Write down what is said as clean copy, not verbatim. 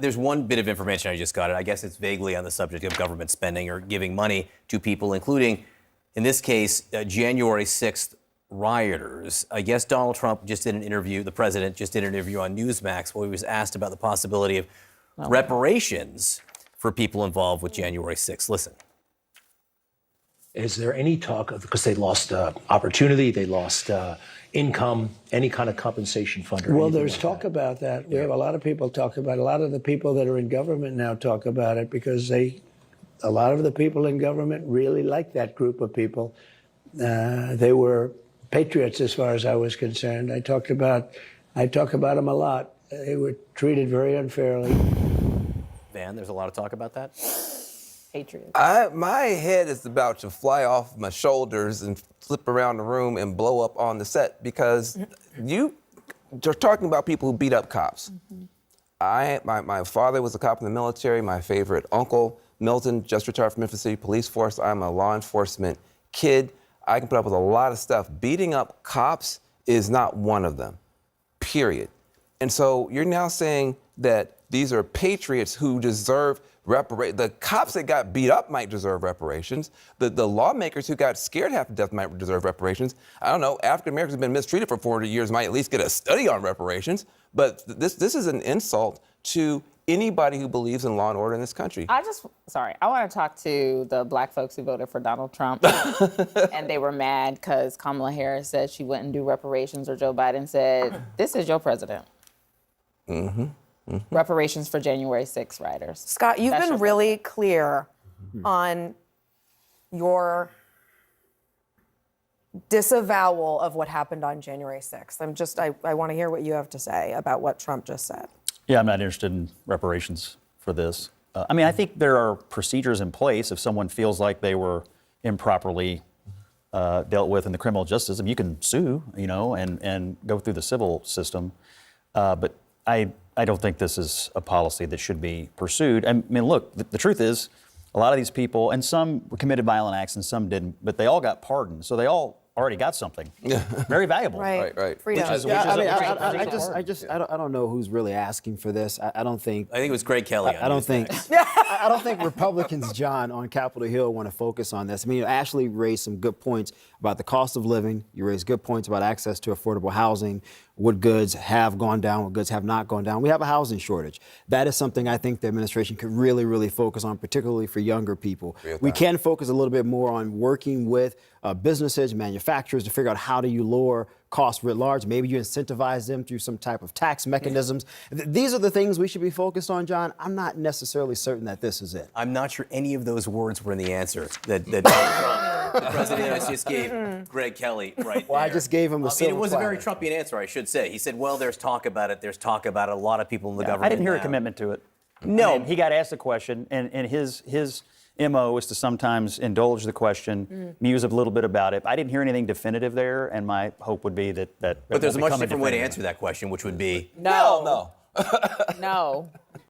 there's one bit of information I just got. I guess it's vaguely on the subject of government spending or giving money to people, including, in this case, January 6th rioters. I guess Donald Trump just did an interview, the president just did an interview on Newsmax where he was asked about the possibility of reparations for people involved with January 6th. Listen. Is there any talk of, because they lost opportunity, they lost income, any kind of compensation fund? Well, there's talk about that. We have a lot of people talk about it. A lot of the people that are in government now talk about it because a lot of the people in government really like that group of people. They were patriots as far as I was concerned. I talk about them a lot. They were treated very unfairly. Van, there's a lot of talk about that. Patriots. My head is about to fly off my shoulders and flip around the room and blow up on the set because you're talking about people who beat up cops. My father was a cop in the military. My favorite uncle, Milton, just retired from Memphis City Police Force. I'm a law enforcement kid. I can put up with a lot of stuff. Beating up cops is not one of them, period. And so you're now saying that these are patriots who deserve reparations. The cops that got beat up might deserve reparations. The lawmakers who got scared half to death might deserve reparations. I don't know, African Americans have been mistreated for 400 years, might at least get a study on reparations. But this is an insult to anybody who believes in law and order in this country. I want to talk to the black folks who voted for Donald Trump and they were mad because Kamala Harris said she wouldn't do reparations or Joe Biden said, this is your president. Reparations for January 6th rioters. Scott, you've been really clear on your disavowal of what happened on January 6th. I want to hear what you have to say about what Trump just said. Yeah, I'm not interested in reparations for this. I think there are procedures in place if someone feels like they were improperly dealt with in the criminal justice system. You can sue, and go through the civil system. But I don't think this is a policy that should be pursued. I mean, look, the truth is, a lot of these people, and some committed violent acts and some didn't, but they all got pardoned. So they all already got something very valuable. Right. Freedom. I don't know who's really asking for this. I think it was Greg Kelly. I don't think Republicans, John, on Capitol Hill want to focus on this. I mean, you Ashley raised some good points about the cost of living. You raised good points about access to affordable housing, what goods have gone down, what goods have not gone down. We have a housing shortage. That is something I think the administration could really, really focus on, particularly for younger people. We can focus a little bit more on working with businesses, manufacturers to figure out how do you lower costs writ large. Maybe you incentivize them through some type of tax mechanisms. These are the things we should be focused on, John. I'm not necessarily certain that this is it. I'm not sure any of those words were in the answer that Donald Trump, the president of the United States, gave Greg Kelly right there. Well, I just gave him a silver it was platter. a very Trumpian answer, I should say. He said, well, there's talk about it. There's talk about it. A lot of people in the government I didn't hear now. a commitment to it. No. He got asked a question, and his MO is to sometimes indulge the question, muse a little bit about it. I didn't hear anything definitive there, and my hope would be that But there's a much become different way to definitive. answer that question, which would be No. No.